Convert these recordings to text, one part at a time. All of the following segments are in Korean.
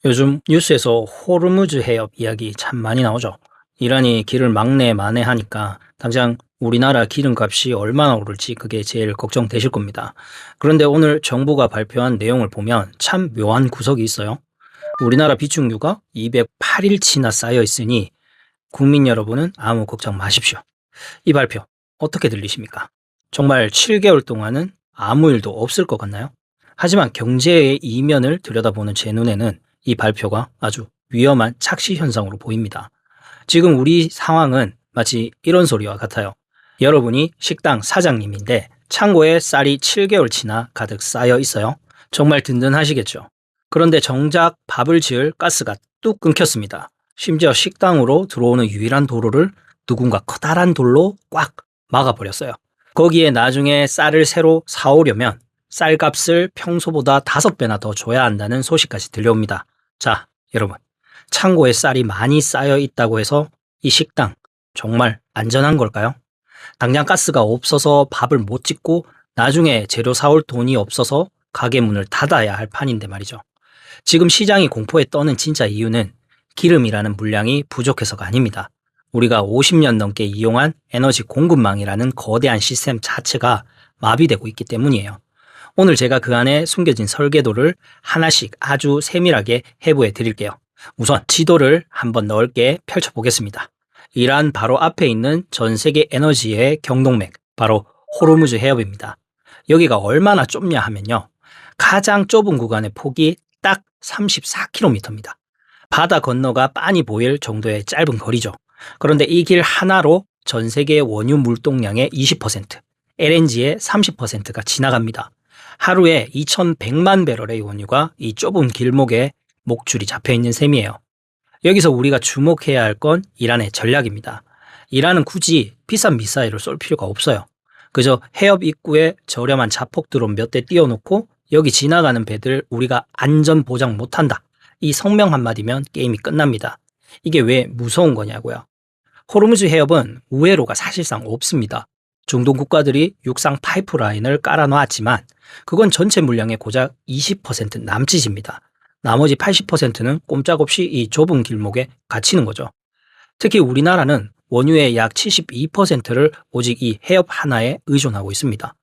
요즘 뉴스에서 호르무즈 해협 이야기 참 많이 나오죠. 이란이 길을 막내 만회하니까 당장 우리나라 기름값이 얼마나 오를지 그게 제일 걱정되실 겁니다. 그런데 오늘 정부가 발표한 내용을 보면 참 묘한 구석이 있어요. 우리나라 비축유가 208일치나 쌓여 있으니 국민 여러분은 아무 걱정 마십시오. 이 발표 어떻게 들리십니까? 정말 7개월 동안은 아무 일도 없을 것 같나요? 하지만 경제의 이면을 들여다보는 제 눈에는 이 발표가 아주 위험한 착시 현상으로 보입니다. 지금 우리 상황은 마치 이런 소리와 같아요. 여러분이 식당 사장님인데 창고에 쌀이 7개월치나 가득 쌓여 있어요. 정말 든든하시겠죠. 그런데 정작 밥을 지을 가스가 뚝 끊겼습니다. 심지어 식당으로 들어오는 유일한 도로를 누군가 커다란 돌로 꽉 막아버렸어요. 거기에 나중에 쌀을 새로 사오려면 쌀값을 평소보다 5배나 더 줘야 한다는 소식까지 들려옵니다. 자, 여러분, 창고에 쌀이 많이 쌓여 있다고 해서 이 식당 정말 안전한 걸까요? 당장 가스가 없어서 밥을 못 짓고 나중에 재료 사올 돈이 없어서 가게 문을 닫아야 할 판인데 말이죠. 지금 시장이 공포에 떠는 진짜 이유는 기름이라는 물량이 부족해서가 아닙니다. 우리가 50년 넘게 이용한 에너지 공급망이라는 거대한 시스템 자체가 마비되고 있기 때문이에요. 오늘 제가 그 안에 숨겨진 설계도를 하나씩 아주 세밀하게 해부해 드릴게요. 우선 지도를 한번 넓게 펼쳐보겠습니다. 이란 바로 앞에 있는 전 세계 에너지의 경동맥, 바로 호르무즈 해협입니다. 여기가 얼마나 좁냐 하면요. 가장 좁은 구간의 폭이 딱 34km입니다. 바다 건너가 빤히 보일 정도의 짧은 거리죠. 그런데 이 길 하나로 전 세계 원유 물동량의 20%, LNG의 30%가 지나갑니다. 하루에 2100만 배럴의 원유가 이 좁은 길목에 목줄이 잡혀있는 셈이에요. 여기서 우리가 주목해야 할 건 이란의 전략입니다. 이란은 굳이 비싼 미사일을 쏠 필요가 없어요. 그저 해협 입구에 저렴한 자폭 드론 몇 대 띄워놓고 여기 지나가는 배들 우리가 안전 보장 못한다. 이 성명 한마디면 게임이 끝납니다. 이게 왜 무서운 거냐고요. 호르무즈 해협은 우회로가 사실상 없습니다. 중동 국가들이 육상 파이프라인을 깔아놓았지만 그건 전체 물량의 고작 20% 남짓입니다. 나머지 80%는 꼼짝없이 이 좁은 길목에 갇히는 거죠. 특히 우리나라는 원유의 약 72%를 오직 이 해협 하나에 의존하고 있습니다.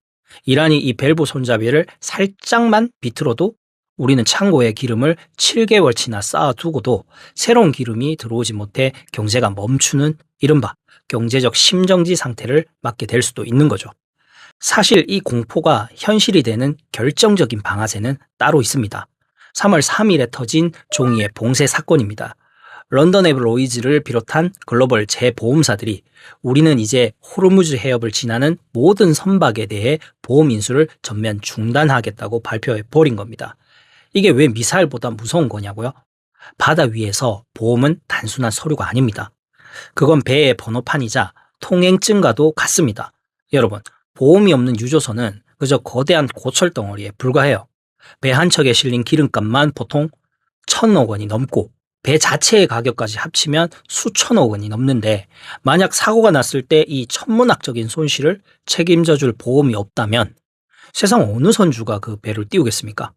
이란이 이 밸브 손잡이를 살짝만 비틀어도 우리는 창고에 기름을 7개월치나 쌓아두고도 새로운 기름이 들어오지 못해 경제가 멈추는 이른바 경제적 심정지 상태를 맞게 될 수도 있는 거죠. 사실 이 공포가 현실이 되는 결정적인 방아쇠는 따로 있습니다. 3월 3일에 터진 종이의 봉쇄 사건입니다. 런던 앱 로이즈를 비롯한 글로벌 재보험사들이 우리는 이제 호르무즈 해협을 지나는 모든 선박에 대해 보험 인수를 전면 중단하겠다고 발표해 버린 겁니다. 이게 왜 미사일보다 무서운 거냐고요? 바다 위에서 보험은 단순한 서류가 아닙니다. 그건 배의 번호판이자 통행증과도 같습니다. 여러분, 보험이 없는 유조선은 그저 거대한 고철 덩어리에 불과해요. 배 한 척에 실린 기름값만 보통 1,000억 원이 넘고 배 자체의 가격까지 합치면 수천억 원이 넘는데 만약 사고가 났을 때 이 천문학적인 손실을 책임져 줄 보험이 없다면 세상 어느 선주가 그 배를 띄우겠습니까?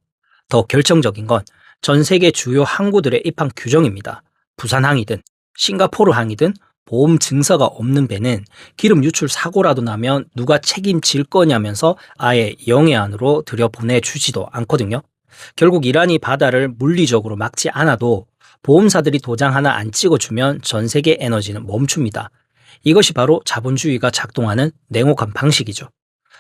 더 결정적인 건 전 세계 주요 항구들의 입항 규정입니다. 부산항이든 싱가포르항이든 보험 증서가 없는 배는 기름 유출 사고라도 나면 누가 책임질 거냐면서 아예 영해안으로 들여보내주지도 않거든요. 결국 이란이 바다를 물리적으로 막지 않아도 보험사들이 도장 하나 안 찍어주면 전 세계 에너지는 멈춥니다. 이것이 바로 자본주의가 작동하는 냉혹한 방식이죠.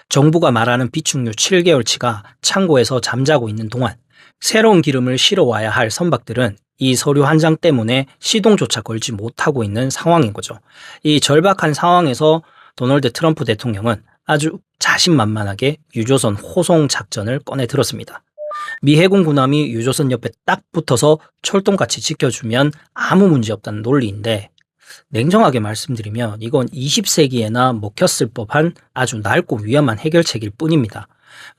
정부가 말하는 비축유 7개월치가 창고에서 잠자고 있는 동안 새로운 기름을 실어와야 할 선박들은 이 서류 한 장 때문에 시동조차 걸지 못하고 있는 상황인 거죠. 이 절박한 상황에서 도널드 트럼프 대통령은 아주 자신만만하게 유조선 호송 작전을 꺼내 들었습니다. 미 해군 군함이 유조선 옆에 딱 붙어서 철동같이 지켜주면 아무 문제 없다는 논리인데 냉정하게 말씀드리면 이건 20세기에나 먹혔을 법한 아주 낡고 위험한 해결책일 뿐입니다.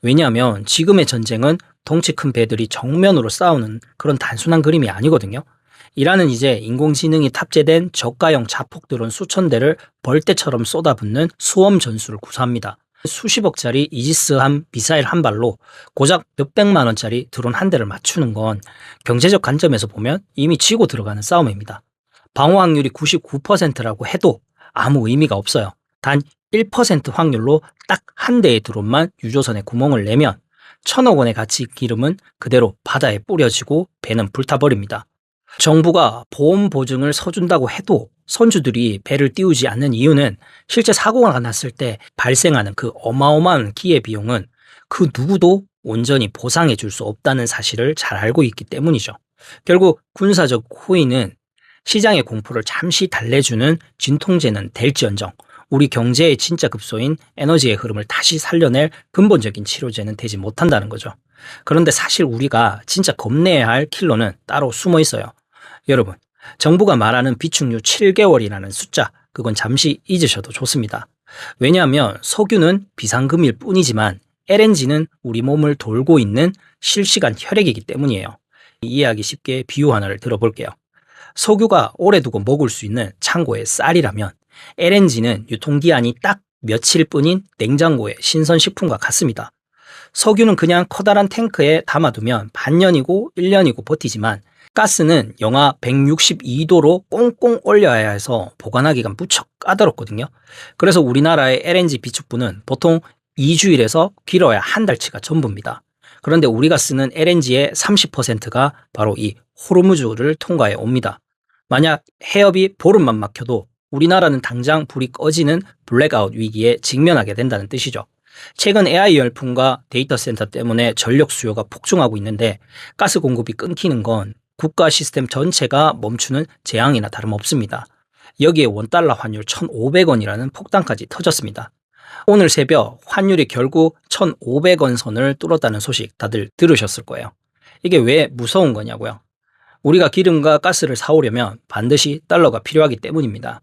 왜냐하면 지금의 전쟁은 덩치 큰 배들이 정면으로 싸우는 그런 단순한 그림이 아니거든요. 이란은 이제 인공지능이 탑재된 저가형 자폭 드론 수천 대를 벌떼처럼 쏟아붓는 수험 전술을 구사합니다. 수십억짜리 이지스함 미사일 한 발로 고작 몇백만 원짜리 드론 한 대를 맞추는 건 경제적 관점에서 보면 이미 지고 들어가는 싸움입니다. 방어 확률이 99%라고 해도 아무 의미가 없어요. 단 1% 확률로 딱 한 대의 드론만 유조선에 구멍을 내면 1,000억 원의 가치 기름은 그대로 바다에 뿌려지고 배는 불타버립니다. 정부가 보험 보증을 서준다고 해도 선주들이 배를 띄우지 않는 이유는 실제 사고가 났을 때 발생하는 그 어마어마한 기회비용은 그 누구도 온전히 보상해 줄 수 없다는 사실을 잘 알고 있기 때문이죠. 결국 군사적 호의는 시장의 공포를 잠시 달래주는 진통제는 될지언정 우리 경제의 진짜 급소인 에너지의 흐름을 다시 살려낼 근본적인 치료제는 되지 못한다는 거죠. 그런데 사실 우리가 진짜 겁내야 할 킬러는 따로 숨어 있어요. 여러분, 정부가 말하는 비축유 7개월이라는 숫자, 그건 잠시 잊으셔도 좋습니다. 왜냐하면 석유는 비상금일 뿐이지만 LNG는 우리 몸을 돌고 있는 실시간 혈액이기 때문이에요. 이해하기 쉽게 비유 하나를 들어볼게요. 석유가 오래 두고 먹을 수 있는 창고의 쌀이라면 LNG는 유통기한이 딱 며칠뿐인 냉장고의 신선식품과 같습니다. 석유는 그냥 커다란 탱크에 담아두면 반년이고 1년이고 버티지만 가스는 영하 162도로 꽁꽁 얼려야 해서 보관하기가 무척 까다롭거든요. 그래서 우리나라의 LNG 비축부는 보통 2주일에서 길어야 한 달치가 전부입니다. 그런데 우리가 쓰는 LNG의 30%가 바로 이 호르무즈를 통과해 옵니다. 만약 해협이 보름만 막혀도 우리나라는 당장 불이 꺼지는 블랙아웃 위기에 직면하게 된다는 뜻이죠. 최근 AI 열풍과 데이터 센터 때문에 전력 수요가 폭증하고 있는데 가스 공급이 끊기는 건 국가 시스템 전체가 멈추는 재앙이나 다름없습니다. 여기에 원달러 환율 1,500원이라는 폭탄까지 터졌습니다. 오늘 새벽 환율이 결국 1,500원 선을 뚫었다는 소식 다들 들으셨을 거예요. 이게 왜 무서운 거냐고요? 우리가 기름과 가스를 사오려면 반드시 달러가 필요하기 때문입니다.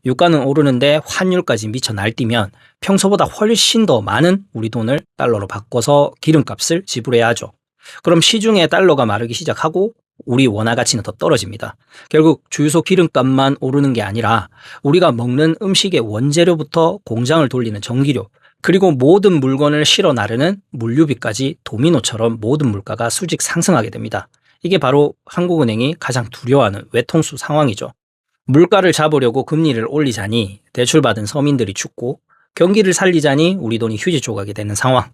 유가는 오르는데 환율까지 미쳐 날뛰면 평소보다 훨씬 더 많은 우리 돈을 달러로 바꿔서 기름값을 지불해야 하죠. 그럼 시중에 달러가 마르기 시작하고 우리 원화 가치는 더 떨어집니다. 결국 주유소 기름값만 오르는 게 아니라 우리가 먹는 음식의 원재료부터 공장을 돌리는 전기료, 그리고 모든 물건을 실어 나르는 물류비까지 도미노처럼 모든 물가가 수직 상승하게 됩니다. 이게 바로 한국은행이 가장 두려워하는 외통수 상황이죠. 물가를 잡으려고 금리를 올리자니 대출받은 서민들이 죽고 경기를 살리자니 우리 돈이 휴지 조각이 되는 상황.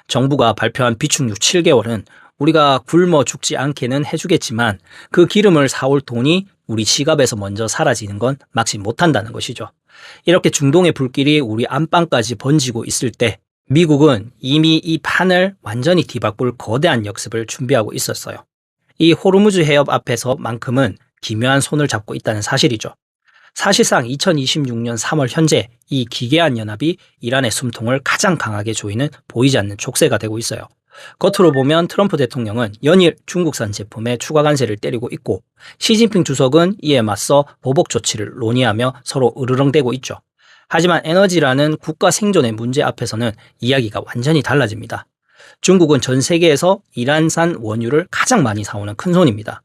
정부가 발표한 비축유 7개월은 우리가 굶어 죽지 않게는 해주겠지만 그 기름을 사올 돈이 우리 지갑에서 먼저 사라지는 건 막지 못한다는 것이죠. 이렇게 중동의 불길이 우리 안방까지 번지고 있을 때 미국은 이미 이 판을 완전히 뒤바꿀 거대한 역습을 준비하고 있었어요. 이 호르무즈 해협 앞에서만큼은 기묘한 손을 잡고 있다는 사실이죠. 사실상 2026년 3월 현재 이 기괴한 연합이 이란의 숨통을 가장 강하게 조이는 보이지 않는 족쇄가 되고 있어요. 겉으로 보면 트럼프 대통령은 연일 중국산 제품에 추가 관세를 때리고 있고 시진핑 주석은 이에 맞서 보복 조치를 논의하며 서로 으르렁대고 있죠. 하지만 에너지라는 국가 생존의 문제 앞에서는 이야기가 완전히 달라집니다. 중국은 전 세계에서 이란산 원유를 가장 많이 사오는 큰손입니다.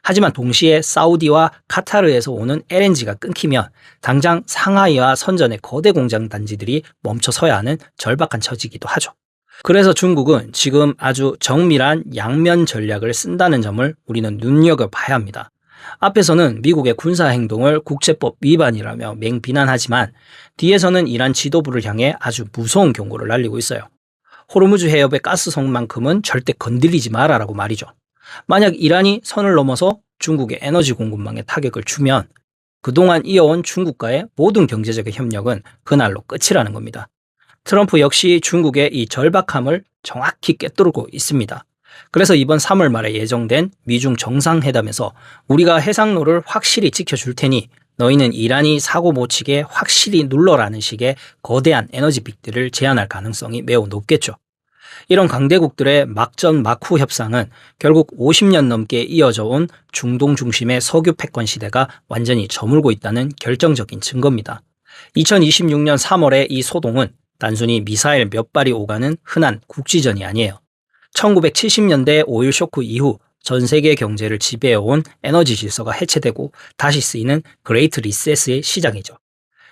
하지만 동시에 사우디와 카타르에서 오는 LNG가 끊기면 당장 상하이와 선전의 거대 공장 단지들이 멈춰서야 하는 절박한 처지이기도 하죠. 그래서 중국은 지금 아주 정밀한 양면 전략을 쓴다는 점을 우리는 눈여겨봐야 합니다. 앞에서는 미국의 군사행동을 국제법 위반이라며 맹비난하지만 뒤에서는 이란 지도부를 향해 아주 무서운 경고를 날리고 있어요. 호르무즈 해협의 가스성만큼은 절대 건드리지 마라라고 말이죠. 만약 이란이 선을 넘어서 중국의 에너지 공급망에 타격을 주면 그동안 이어온 중국과의 모든 경제적인 협력은 그날로 끝이라는 겁니다. 트럼프 역시 중국의 이 절박함을 정확히 꿰뚫고 있습니다. 그래서 이번 3월 말에 예정된 미중 정상회담에서 우리가 해상로를 확실히 지켜줄 테니 너희는 이란이 사고 못 치게 확실히 눌러라는 식의 거대한 에너지 빅딜을 제안할 가능성이 매우 높겠죠. 이런 강대국들의 막전 막후 협상은 결국 50년 넘게 이어져 온 중동 중심의 석유 패권 시대가 완전히 저물고 있다는 결정적인 증거입니다. 2026년 3월의 이 소동은 단순히 미사일 몇 발이 오가는 흔한 국지전이 아니에요. 1970년대 오일 쇼크 이후 전 세계 경제를 지배해온 에너지 질서가 해체되고 다시 쓰이는 그레이트 리셋의 시작이죠.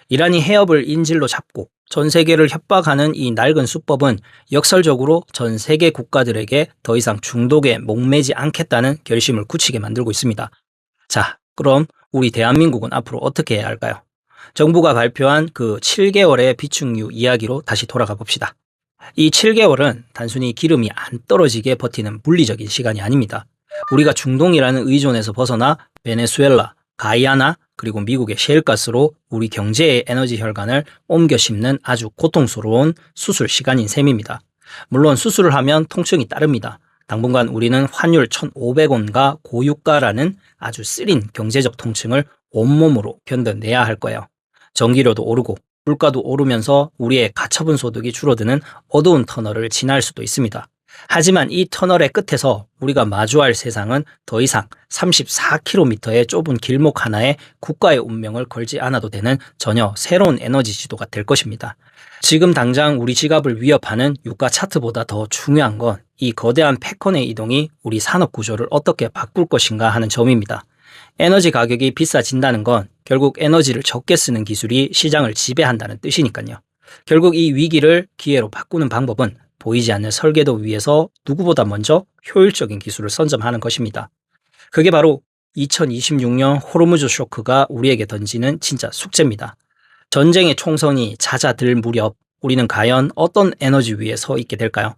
이란이 해협을 인질로 잡고 전 세계를 협박하는 이 낡은 수법은 역설적으로 전 세계 국가들에게 더 이상 중독에 목매지 않겠다는 결심을 굳히게 만들고 있습니다. 자, 그럼 우리 대한민국은 앞으로 어떻게 해야 할까요? 정부가 발표한 그 7개월의 비축유 이야기로 다시 돌아가 봅시다. 이 7개월은 단순히 기름이 안 떨어지게 버티는 물리적인 시간이 아닙니다. 우리가 중동이라는 의존에서 벗어나 베네수엘라, 가이아나, 그리고 미국의 셰일가스로 우리 경제의 에너지 혈관을 옮겨 심는 아주 고통스러운 수술 시간인 셈입니다. 물론 수술을 하면 통증이 따릅니다. 당분간 우리는 환율 1,500원과 고유가라는 아주 쓰린 경제적 통증을 온몸으로 견뎌내야 할 거예요. 전기료도 오르고 물가도 오르면서 우리의 가처분 소득이 줄어드는 어두운 터널을 지날 수도 있습니다. 하지만 이 터널의 끝에서 우리가 마주할 세상은 더 이상 34km의 좁은 길목 하나에 국가의 운명을 걸지 않아도 되는 전혀 새로운 에너지 지도가 될 것입니다. 지금 당장 우리 지갑을 위협하는 유가 차트보다 더 중요한 건 이 거대한 패권의 이동이 우리 산업 구조를 어떻게 바꿀 것인가 하는 점입니다. 에너지 가격이 비싸진다는 건 결국 에너지를 적게 쓰는 기술이 시장을 지배한다는 뜻이니까요. 결국 이 위기를 기회로 바꾸는 방법은 보이지 않는 설계도 위에서 누구보다 먼저 효율적인 기술을 선점하는 것입니다. 그게 바로 2026년 호르무즈 쇼크가 우리에게 던지는 진짜 숙제입니다. 전쟁의 총선이 잦아들 무렵 우리는 과연 어떤 에너지 위에 서 있게 될까요?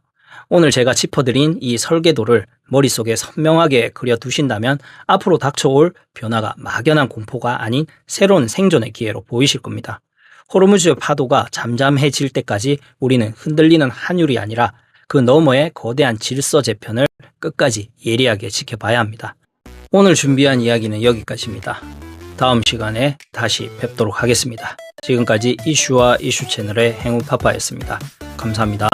오늘 제가 짚어드린 이 설계도를 머릿속에 선명하게 그려두신다면 앞으로 닥쳐올 변화가 막연한 공포가 아닌 새로운 생존의 기회로 보이실 겁니다. 호르무즈 파도가 잠잠해질 때까지 우리는 흔들리는 환율이 아니라 그 너머의 거대한 질서 재편을 끝까지 예리하게 지켜봐야 합니다. 오늘 준비한 이야기는 여기까지입니다. 다음 시간에 다시 뵙도록 하겠습니다. 지금까지 이슈와 이슈 채널의 행우파파였습니다. 감사합니다.